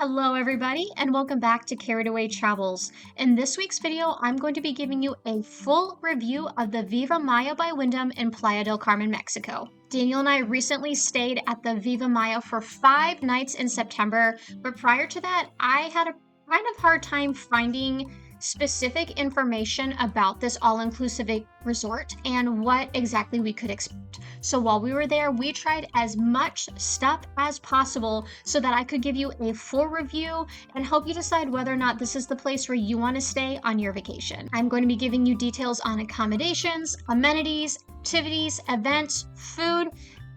Hello everybody and welcome back to Carried Away Travels. In this week's video, I'm going to be giving you a full review of the Viva Maya by Wyndham in Playa del Carmen, Mexico. Daniel and I recently stayed at the Viva Maya for 5 nights in September, but prior to that, I had a kind of hard time finding specific information about this all-inclusive resort and what exactly we could expect. So while we were there, we tried as much stuff as possible so that I could give you a full review and help you decide whether or not this is the place where you want to stay on your vacation. I'm going to be giving you details on accommodations, amenities, activities, events, food,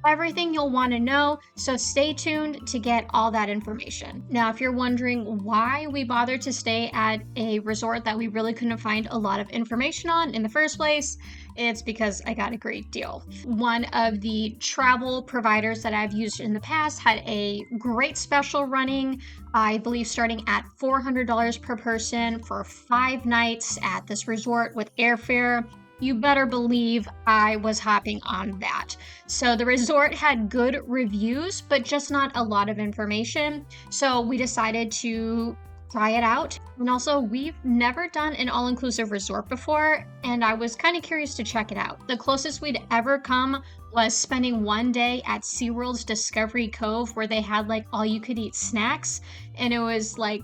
everything you'll want to know, so stay tuned to get all that information. Now, if you're wondering why we bothered to stay at a resort that we really couldn't find a lot of information on in the first place, it's because I got a great deal. One of the travel providers that I've used in the past had a great special running, I believe starting at $400 per person for 5 nights at this resort with airfare. You better believe I was hopping on that. So the resort had good reviews, but just not a lot of information. So we decided to try it out. And also, we've never done an all-inclusive resort before, and I was kind of curious to check it out. The closest we'd ever come was spending one day at SeaWorld's Discovery Cove, where they had like all-you-could-eat snacks, and it was like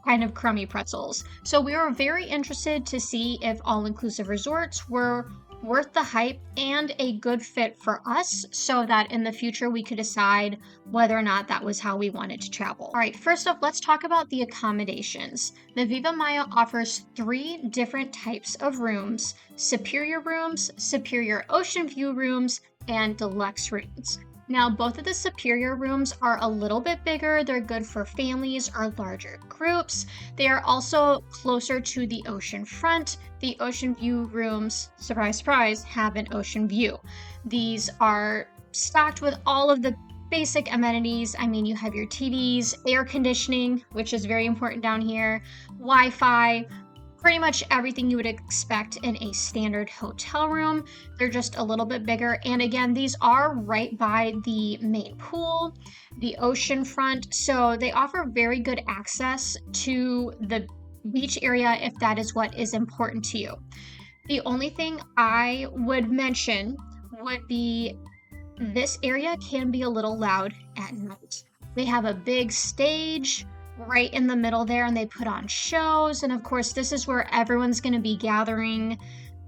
kind of crummy pretzels. So we were very interested to see if all-inclusive resorts were worth the hype and a good fit for us so that in the future we could decide whether or not that was how we wanted to travel. All right, first off, let's talk about the accommodations. The Viva Maya offers 3 different types of rooms: superior ocean view rooms, and deluxe rooms. Now, both of the superior rooms are a little bit bigger. They're good for families or larger groups. They are also closer to the ocean front. The ocean view rooms, surprise, surprise, have an ocean view. These are stocked with all of the basic amenities. I mean, you have your TVs, air conditioning, which is very important down here, Wi-Fi, pretty much everything you would expect in a standard hotel room. They're just a little bit bigger. And again, these are right by the main pool, the ocean front. So they offer very good access to the beach area if that is what is important to you. The only thing I would mention would be this area can be a little loud at night. They have a big stage right in the middle there, and they put on shows, and of course this is where everyone's going to be gathering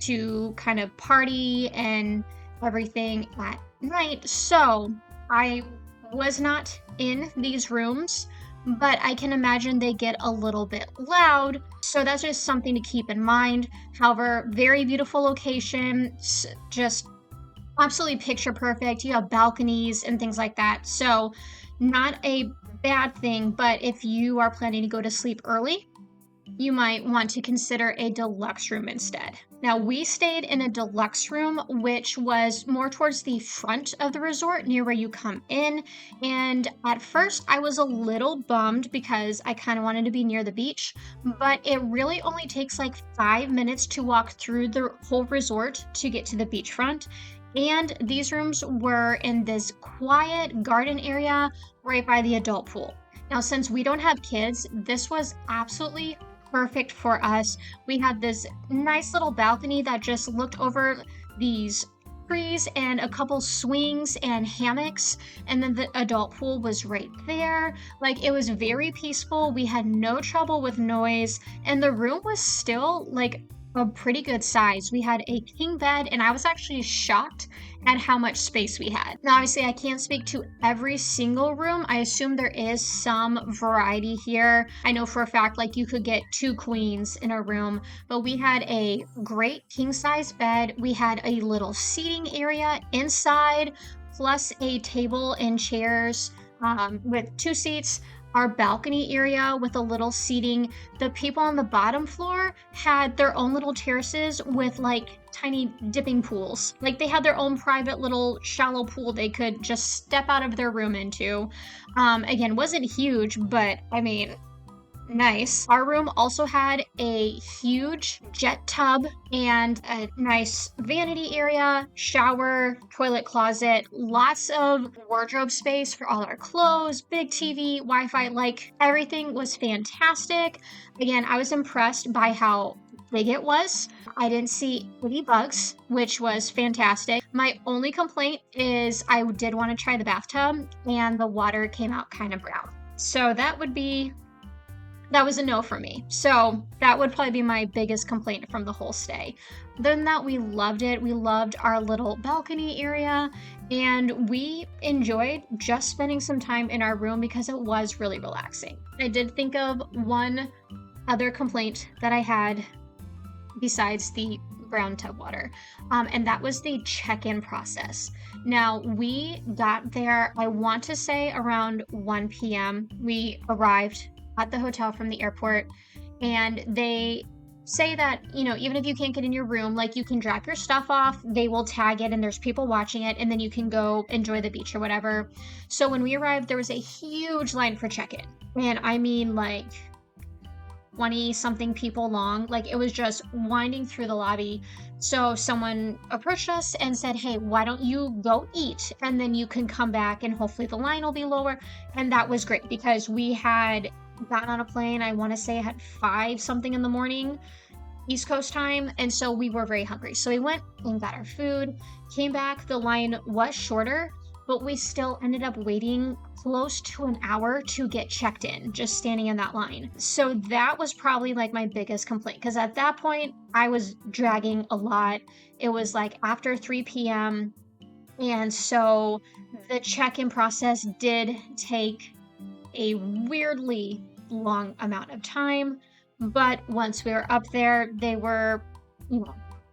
to kind of party and everything at night. So I was not in these rooms, but I can imagine they get a little bit loud, so that's just something to keep in mind. However, very beautiful location, just absolutely picture perfect. You have balconies and things like that, so not a bad thing. But if you are planning to go to sleep early, you might want to consider a deluxe room instead. Now, we stayed in a deluxe room, which was more towards the front of the resort, near where you come in. And at first, I was a little bummed because I kind of wanted to be near the beach, but it really only takes like 5 minutes to walk through the whole resort to get to the beachfront. And these rooms were in this quiet garden area right by the adult pool. Now, since we don't have kids, this was absolutely perfect for us. We had this nice little balcony that just looked over these trees and a couple swings and hammocks, and then the adult pool was right there. Like, it was very peaceful. We had no trouble with noise, and the room was still like a pretty good size. We had a king bed, and I was actually shocked at how much space we had. Now, obviously, I can't speak to every single room. I assume there is some variety here. I know for a fact, like, you could get 2 queens in a room, but we had a great king-size bed. We had a little seating area inside, plus a table and chairs with 2 seats. Our balcony area with a little seating. The people on the bottom floor had their own little terraces with like tiny dipping pools. Like, they had their own private little shallow pool they could just step out of their room into. Again, wasn't huge, but I mean, nice. Our room also had a huge jet tub and a nice vanity area, shower, toilet closet, lots of wardrobe space for all our clothes, big TV, Wi-Fi, like everything was fantastic. Again, I was impressed by how big it was. I didn't see any bugs, which was fantastic. My only complaint is I did want to try the bathtub and the water came out kind of brown. So that was a no for me. So that would probably be my biggest complaint from the whole stay. Other than that, we loved it. We loved our little balcony area and we enjoyed just spending some time in our room because it was really relaxing. I did think of one other complaint that I had besides the brown tub water, and that was the check-in process. Now, we got there, I want to say around 1 p.m. We arrived at the hotel from the airport, and they say that, even if you can't get in your room, like you can drop your stuff off, they will tag it, and there's people watching it, and then you can go enjoy the beach or whatever. So when we arrived, there was a huge line for check-in, and I mean like 20 something people long. Like it was just winding through the lobby. So someone approached us and said, hey, why don't you go eat? And then you can come back and hopefully the line will be lower. And that was great because we had gotten on a plane, I want to say at 5 something in the morning, East Coast time. And so we were very hungry. So we went and got our food, came back. The line was shorter, but we still ended up waiting close to an hour to get checked in, just standing in that line. So that was probably like my biggest complaint because at that point I was dragging a lot. It was like after 3 p.m. And so the check-in process did take a weirdly long amount of time. But once we were up there, they were,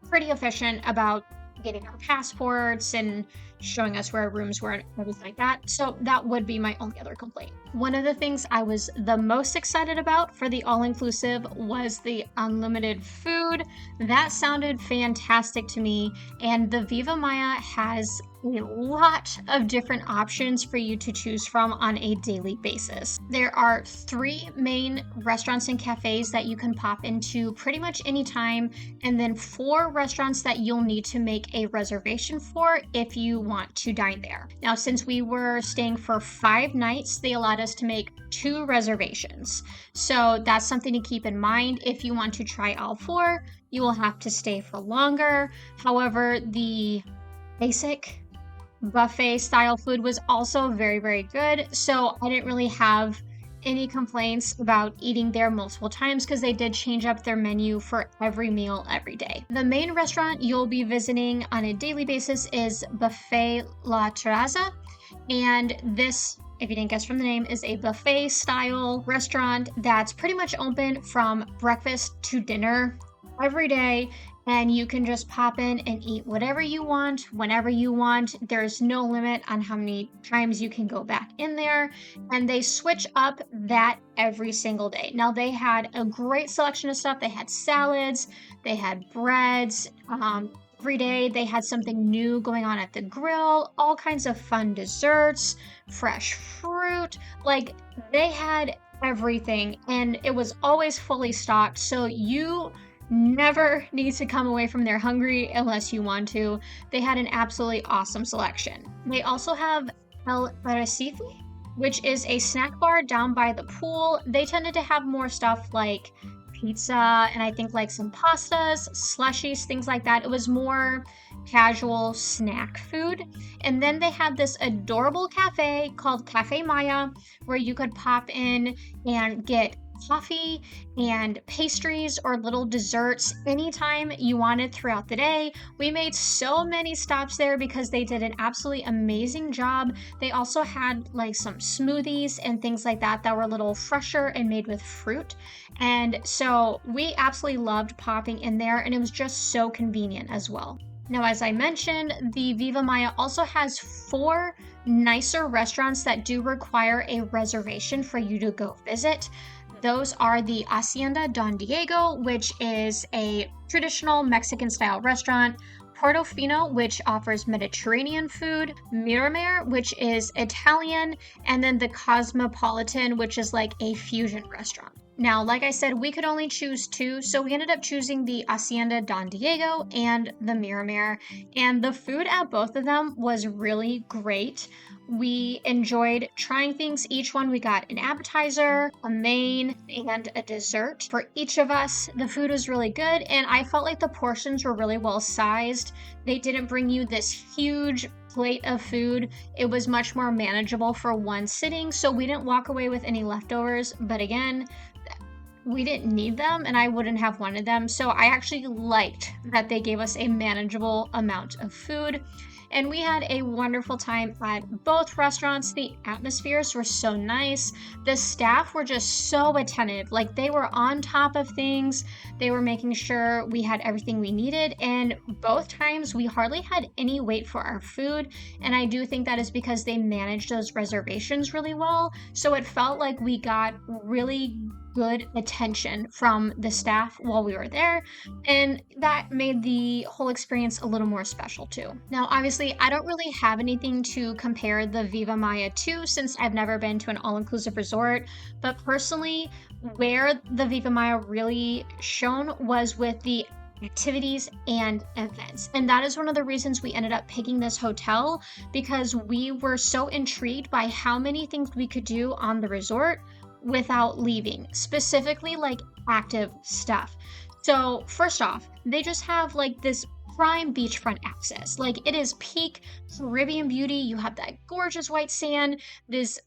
pretty efficient about getting our passports and showing us where our rooms were and everything like that. So that would be my only other complaint. One of the things I was the most excited about for the all-inclusive was the unlimited food. That sounded fantastic to me. And the Viva Maya has a lot of different options for you to choose from on a daily basis. There are 3 main restaurants and cafes that you can pop into pretty much anytime, and then 4 restaurants that you'll need to make a reservation for if you want to dine there. Now, since we were staying for 5 nights, they allowed us to make 2 reservations. So that's something to keep in mind. If you want to try all 4, you will have to stay for longer. However, the basic buffet style food was also very, very good. So I didn't really have any complaints about eating there multiple times because they did change up their menu for every meal every day. The main restaurant you'll be visiting on a daily basis is Buffet La Terraza. And this, if you didn't guess from the name, is a buffet style restaurant that's pretty much open from breakfast to dinner every day. And you can just pop in and eat whatever you want, whenever you want. There's no limit on how many times you can go back in there. And they switch up that every single day. Now, they had a great selection of stuff. They had salads, they had breads. Every day they had something new going on at the grill, all kinds of fun desserts, fresh fruit. Like, they had everything. And it was always fully stocked. So you never need to come away from there hungry unless you want to. They had an absolutely awesome selection. They also have El Arrecife, which is a snack bar down by the pool. They tended to have more stuff like pizza and I think like some pastas, slushies, things like that. It was more casual snack food. And then they had this adorable cafe called Cafe Maya where you could pop in and get coffee and pastries or little desserts anytime you wanted throughout the day. We made so many stops there because they did an absolutely amazing job. They also had like some smoothies and things like that that were a little fresher and made with fruit. And so we absolutely loved popping in there, and it was just so convenient as well. Now, as I mentioned, the Viva Maya also has 4 nicer restaurants that do require a reservation for you to go visit. Those are the Hacienda Don Diego, which is a traditional Mexican-style restaurant, Portofino, which offers Mediterranean food, Miramar, which is Italian, and then the Cosmopolitan, which is like a fusion restaurant. Now, like I said, we could only choose two, so we ended up choosing the Hacienda Don Diego and the Miramar, and the food at both of them was really great. We enjoyed trying things. Each one we got an appetizer, a main, and a dessert for each of us. The food was really good, and I felt like the portions were really well sized. They didn't bring you this huge plate of food. It was much more manageable for one sitting, so we didn't walk away with any leftovers. But again, we didn't need them and I wouldn't have wanted them. So I actually liked that they gave us a manageable amount of food. And we had a wonderful time at both restaurants. The atmospheres were so nice. The staff were just so attentive. Like, they were on top of things. They were making sure we had everything we needed. And both times we hardly had any wait for our food. And I do think that is because they managed those reservations really well. So it felt like we got really good attention from the staff while we were there, and that made the whole experience a little more special too. Now, obviously, I don't really have anything to compare the Viva Maya to since I've never been to an all-inclusive resort, but personally, where the Viva Maya really shone was with the activities and events. And that is one of the reasons we ended up picking this hotel, because we were so intrigued by how many things we could do on the resort without leaving, specifically like active stuff. So first off, they just have like this prime beachfront access. Like, it is peak Caribbean beauty. You have that gorgeous white sand, this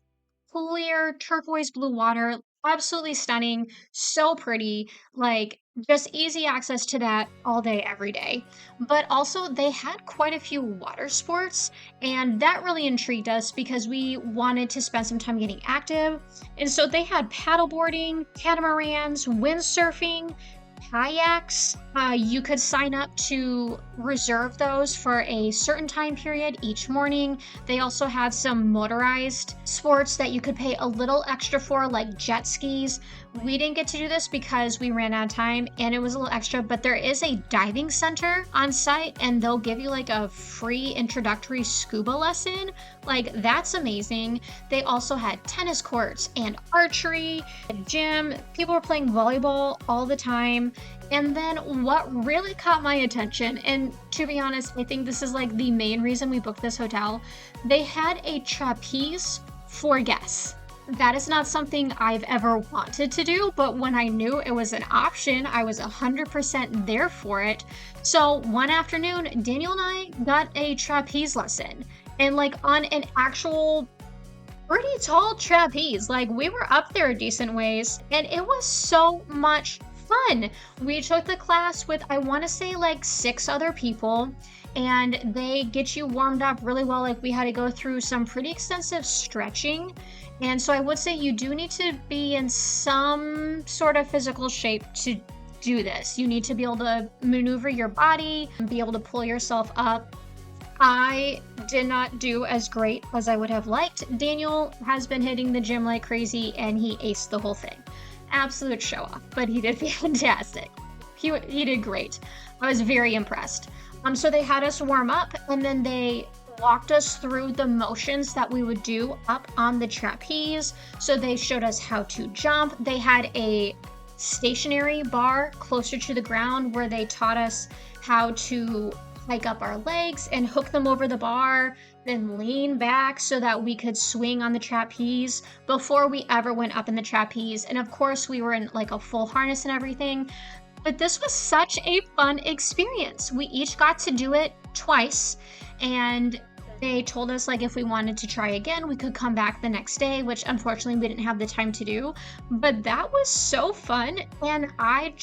clear turquoise blue water, absolutely stunning, so pretty, like just easy access to that all day, every day. But also, they had quite a few water sports, and that really intrigued us because we wanted to spend some time getting active. And so they had paddleboarding, catamarans, windsurfing, kayaks. You could sign up to reserve those for a certain time period each morning. They also had some motorized sports that you could pay a little extra for, like jet skis. We didn't get to do this because we ran out of time and it was a little extra, but there is a diving center on site and they'll give you like a free introductory scuba lesson. Like, that's amazing. They also had tennis courts and archery, a gym. People were playing volleyball all the time. And then what really caught my attention, and to be honest, I think this is like the main reason we booked this hotel, they had a trapeze for guests. That is not something I've ever wanted to do, but when I knew it was an option, I was 100% there for it. So one afternoon, Daniel and I got a trapeze lesson, and like on an actual pretty tall trapeze. Like, we were up there a decent ways, and it was so much fun. We took the class with, I want to say, like 6 other people, and they get you warmed up really well. Like, we had to go through some pretty extensive stretching. And so I would say you do need to be in some sort of physical shape to do this. You need to be able to maneuver your body and be able to pull yourself up. I did not do as great as I would have liked. Daniel has been hitting the gym like crazy and he aced the whole thing. Absolute show off, but he did fantastic. He did great. I was very impressed. So they had us warm up and then they walked us through the motions that we would do up on the trapeze. So they showed us how to jump. They had a stationary bar closer to the ground where they taught us how to hike up our legs and hook them over the bar, then lean back so that we could swing on the trapeze before we ever went up in the trapeze. And of course, we were in like a full harness and everything. But this was such a fun experience. We each got to do it twice, and they told us like if we wanted to try again, we could come back the next day, which unfortunately we didn't have the time to do. But that was so fun, and I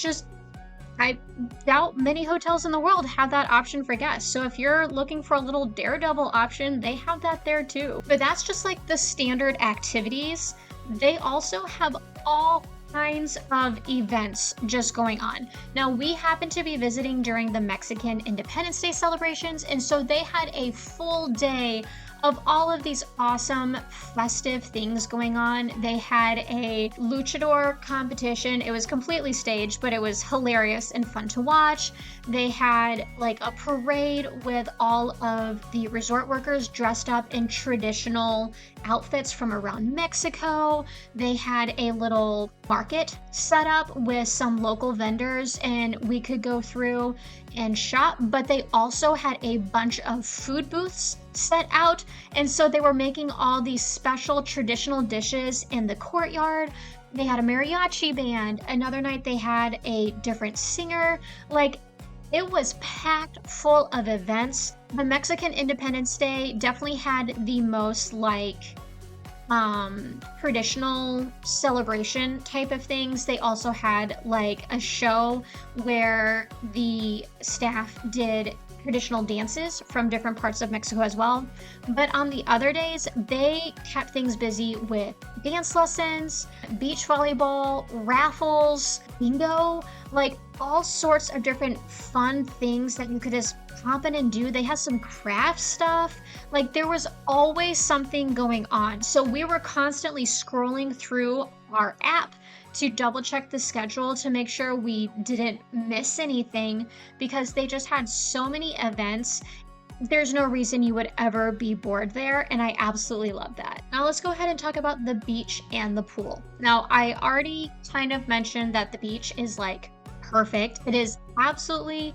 doubt many hotels in the world have that option for guests. So if you're looking for a little daredevil option, they have that there too. But that's just like the standard activities. They also have all kinds of events just going on. Now, we happened to be visiting during the Mexican Independence Day celebrations, and so they had a full day Of all of these awesome festive things going on, they had a luchador competition. It was completely staged, but it was hilarious and fun to watch. They had like a parade with all of the resort workers dressed up in traditional outfits from around Mexico. They had a little market set up with some local vendors, and we could go through and shop, but they also had a bunch of food booths set out. And so they were making all these special traditional dishes in the courtyard. They had a mariachi band. Another night they had a different singer. Like, it was packed full of events. The Mexican Independence Day definitely had the most like traditional celebration type of things. They also had like a show where the staff did traditional dances from different parts of Mexico as well. But on the other days, they kept things busy with dance lessons, beach volleyball, raffles, bingo, like all sorts of different fun things that you could just pop in and do. They had some craft stuff. Like, there was always something going on. So we were constantly scrolling through our app to double check the schedule to make sure we didn't miss anything, because they just had so many events. There's no reason you would ever be bored there, and I absolutely love that. Now let's go ahead and talk about the beach and the pool. Now, I already kind of mentioned that the beach is like perfect. It is absolutely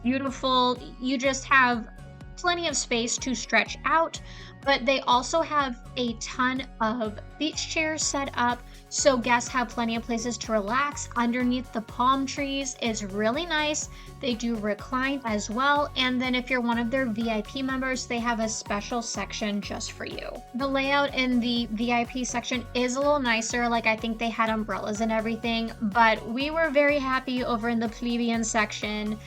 beautiful. You just have plenty of space to stretch out, but they also have a ton of beach chairs set up, so guests have plenty of places to relax underneath the palm trees. Is really nice. They do recline as well, and then if you're one of their VIP members, they have a special section just for you. The layout in the VIP section is a little nicer. Like, I think they had umbrellas and everything, but we were very happy over in the plebeian section.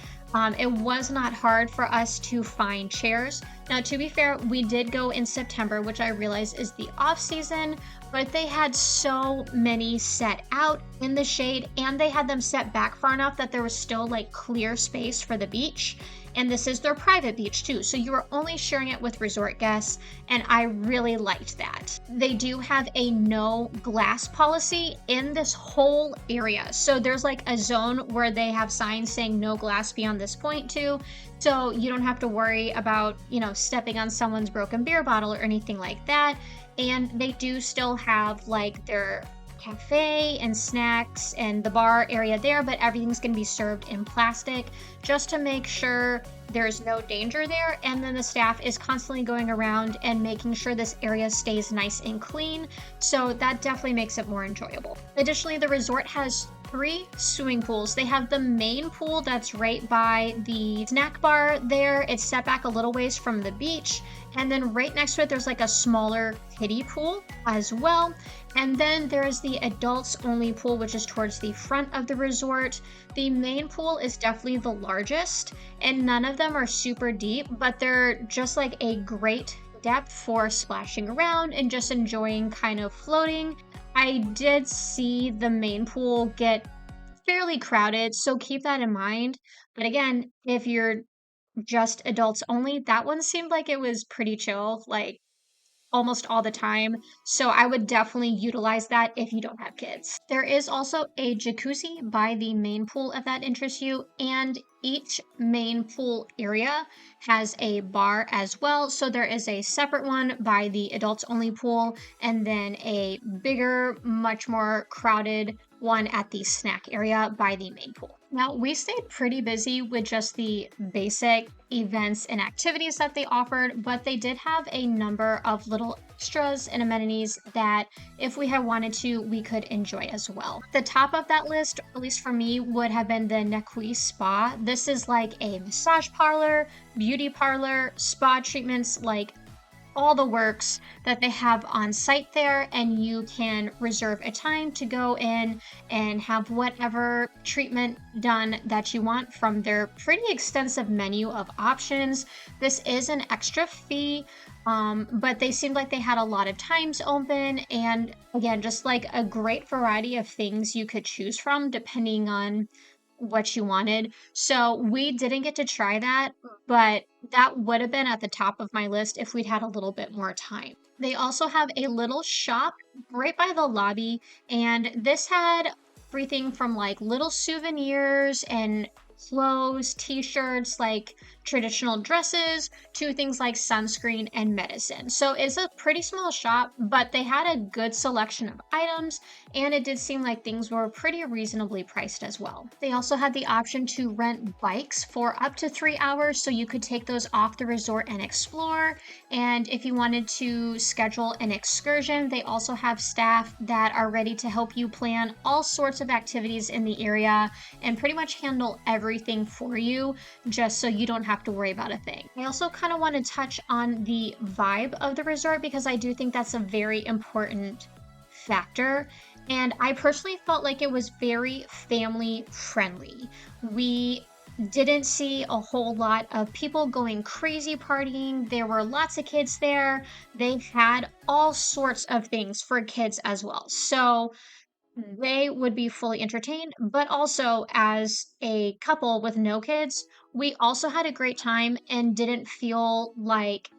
It was not hard for us to find chairs. Now, to be fair, we did go in September, which I realize is the off season, but they had so many set out in the shade, and they had them set back far enough that there was still like clear space for the beach. And this is their private beach too, so you are only sharing it with resort guests, and I really liked that. They do have a no glass policy in this whole area. So there's like a zone where they have signs saying no glass beyond this point too. So you don't have to worry about, stepping on someone's broken beer bottle or anything like that. And they do still have like their cafe and snacks and the bar area there, but everything's going to be served in plastic just to make sure there's no danger there. And then the staff is constantly going around and making sure this area stays nice and clean, so that definitely makes it more enjoyable. Additionally, the resort has 3 swimming pools. They have the main pool that's right by the snack bar there. It's set back a little ways from the beach. And then right next to it, there's like a smaller kiddie pool as well. And then there's the adults only pool, which is towards the front of the resort. The main pool is definitely the largest, and none of them are super deep, but they're just like a great depth for splashing around and just enjoying kind of floating. I did see the main pool get fairly crowded, so keep that in mind. But again, if you're just adults only, that one seemed like it was pretty chill, like almost all the time. So I would definitely utilize that if you don't have kids. There is also a jacuzzi by the main pool if that interests you, and each main pool area has a bar as well. So there is a separate one by the adults only pool, and then a bigger, much more crowded one at the snack area by the main pool. Now, we stayed pretty busy with just the basic events and activities that they offered, but they did have a number of little extras and amenities that if we had wanted to, we could enjoy as well. The top of that list, at least for me, would have been the Nekui Spa. This is like a massage parlor, beauty parlor, spa treatments, like all the works that they have on site there, and you can reserve a time to go in and have whatever treatment done that you want from their pretty extensive menu of options. This is an extra fee, but they seemed like they had a lot of times open, and again, just like a great variety of things you could choose from depending on what you wanted. So we didn't get to try that, but that would have been at the top of my list if we'd had a little bit more time. They also have a little shop right by the lobby, and this had everything from like little souvenirs and clothes, t-shirts, like traditional dresses, to things like sunscreen and medicine. So it's a pretty small shop, but they had a good selection of items, and it did seem like things were pretty reasonably priced as well. They also had the option to rent bikes for up to 3 hours, so you could take those off the resort and explore. And if you wanted to schedule an excursion, they also have staff that are ready to help you plan all sorts of activities in the area and pretty much handle everything for you, just so you don't have to worry about a thing. I also kind of want to touch on the vibe of the resort because I do think that's a very important factor. And I personally felt like it was very family friendly. We didn't see a whole lot of people going crazy partying. There were lots of kids there. They had all sorts of things for kids as well. So they would be fully entertained, but also as a couple with no kids, we also had a great time and didn't feel like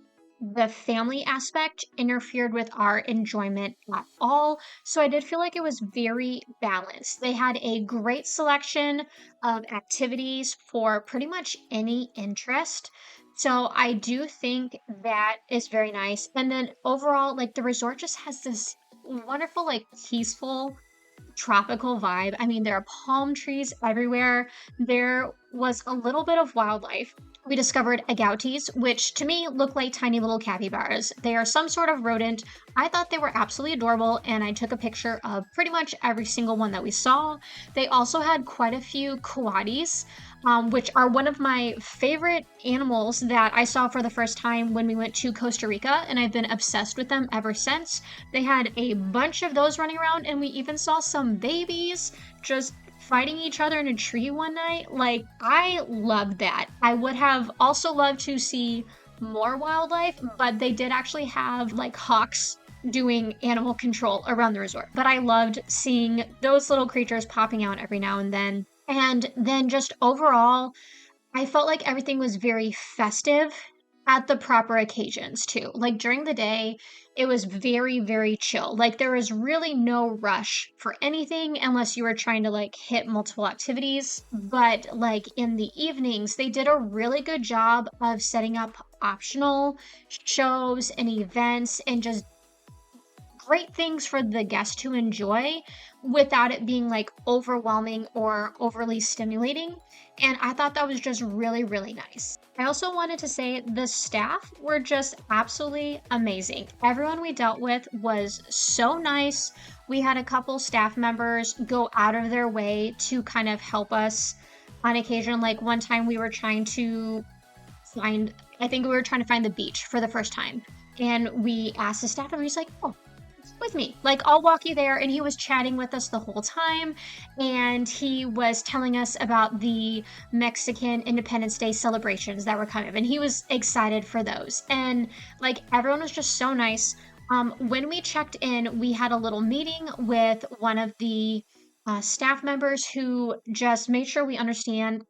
the family aspect interfered with our enjoyment at all. So I did feel like it was very balanced. They had a great selection of activities for pretty much any interest. So I do think that is very nice. And then overall, like the resort just has this wonderful, like peaceful tropical vibe. I mean, there are palm trees everywhere. There was a little bit of wildlife. We discovered agoutis, which to me look like tiny little capybaras. They are some sort of rodent. I thought they were absolutely adorable, and I took a picture of pretty much every single one that we saw. They also had quite a few coatis, which are one of my favorite animals that I saw for the first time when we went to Costa Rica, and I've been obsessed with them ever since. They had a bunch of those running around, and we even saw some babies just fighting each other in a tree one night. Like, I loved that. I would have also loved to see more wildlife, but they did actually have like hawks doing animal control around the resort. But I loved seeing those little creatures popping out every now and then. And then just overall, I felt like everything was very festive at the proper occasions too. Like during the day, it was very, very chill. Like there was really no rush for anything unless you were trying to like hit multiple activities. But like in the evenings, they did a really good job of setting up optional shows and events and just great things for the guest to enjoy without it being like overwhelming or overly stimulating. And I thought that was just really, really nice. I also wanted to say the staff were just absolutely amazing. Everyone we dealt with was so nice. We had a couple staff members go out of their way to kind of help us on occasion. Like one time we were trying to I think we were trying to find the beach for the first time. And we asked the staff member, he's like, oh, with me. Like, I'll walk you there. And he was chatting with us the whole time. And he was telling us about the Mexican Independence Day celebrations that were coming up. And he was excited for those. And like, everyone was just so nice. When we checked in, we had a little meeting with one of the staff members who just made sure we understand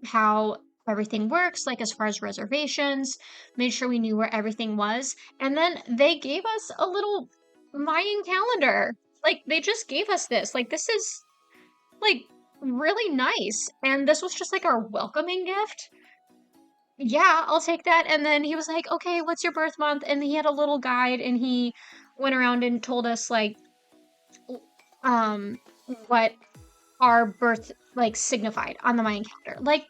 how everything works, like as far as reservations, made sure we knew where everything was. And then they gave us a little Mayan calendar. Like they just gave us this. Like this is like really nice. And this was just like our welcoming gift. Yeah, I'll take that. And then he was like, okay, what's your birth month? And he had a little guide and he went around and told us like um what our birth like signified on the Mayan calendar. Like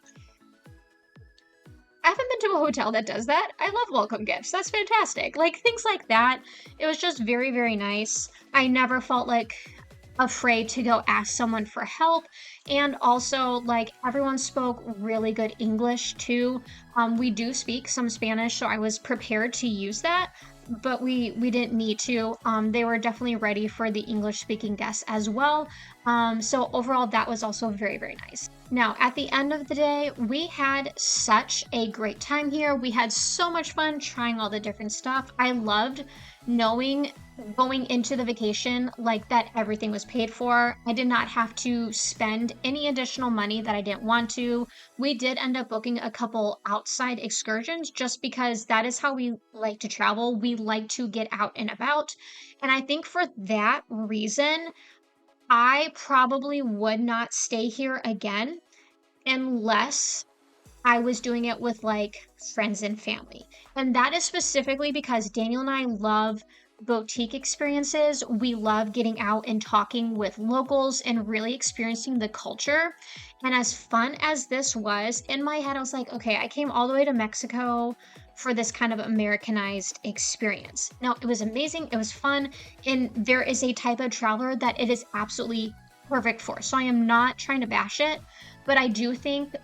I haven't been to a hotel that does that. I love welcome gifts. That's fantastic. Like things like that. It was just very, very nice. I never felt like afraid to go ask someone for help. And also, like, everyone spoke really good English too. We do speak some Spanish, so I was prepared to use that, but we didn't need to. They were definitely ready for the English speaking guests as well. So overall, that was also very, very nice. Now, at the end of the day, we had such a great time here. We had so much fun trying all the different stuff. I loved knowing going into the vacation like that everything was paid for. I did not have to spend any additional money that I didn't want to. We did end up booking a couple outside excursions just because that is how we like to travel. We like to get out and about. And I think for that reason, I probably would not stay here again unless I was doing it with like friends and family. And that is specifically because Daniel and I love boutique experiences. We love getting out and talking with locals and really experiencing the culture. And as fun as this was, in my head, I was like, okay, I came all the way to Mexico for this kind of Americanized experience. Now, it was amazing, it was fun, and there is a type of traveler that it is absolutely perfect for. So I am not trying to bash it, but I do think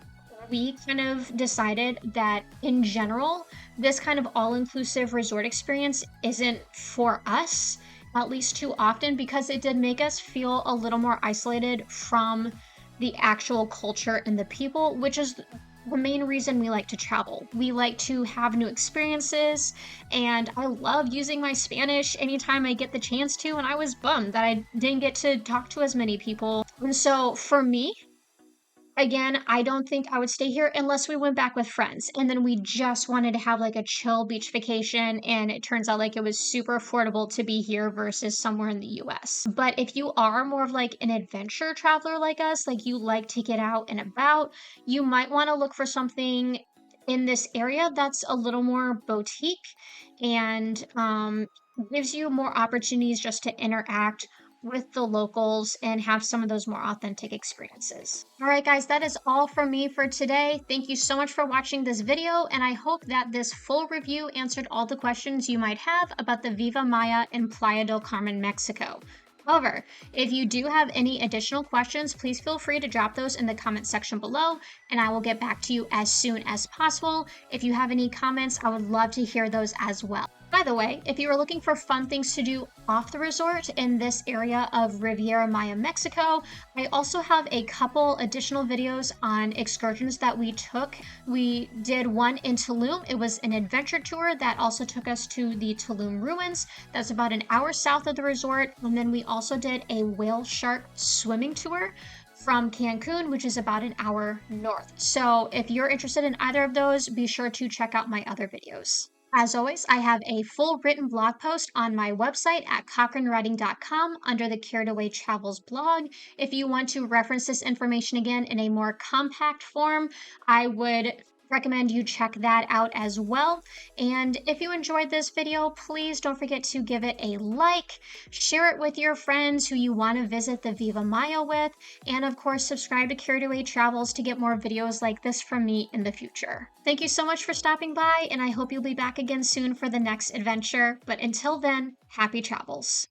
we kind of decided that in general, this kind of all inclusive resort experience isn't for us, at least too often, because it did make us feel a little more isolated from the actual culture and the people, which is the main reason we like to travel. We like to have new experiences, and I love using my Spanish anytime I get the chance to. And I was bummed that I didn't get to talk to as many people. And so for me, again, I don't think I would stay here unless we went back with friends. And then we just wanted to have like a chill beach vacation. And it turns out like it was super affordable to be here versus somewhere in the US. But if you are more of like an adventure traveler like us, like you like to get out and about, you might want to look for something in this area that's a little more boutique and gives you more opportunities just to interact with the locals and have some of those more authentic experiences. All right, guys, that is all from me for today. Thank you so much for watching this video, and I hope that this full review answered all the questions you might have about the Viva Maya in Playa del Carmen, Mexico. However, if you do have any additional questions, please feel free to drop those in the comment section below, and I will get back to you as soon as possible. If you have any comments, I would love to hear those as well. By the way, if you are looking for fun things to do off the resort in this area of Riviera Maya, Mexico, I also have a couple additional videos on excursions that we took. We did one in Tulum. It was an adventure tour that also took us to the Tulum ruins. That's about an hour south of the resort. And then we also did a whale shark swimming tour from Cancun, which is about an hour north. So if you're interested in either of those, be sure to check out my other videos. As always, I have a full written blog post on my website at cochranwriting.com under the Carried Away Travels blog. If you want to reference this information again in a more compact form, I would recommend you check that out as well. And if you enjoyed this video, please don't forget to give it a like, share it with your friends who you want to visit the Viva Maya with, and of course, subscribe to Carried Away Travels to get more videos like this from me in the future. Thank you so much for stopping by, and I hope you'll be back again soon for the next adventure. But until then, happy travels.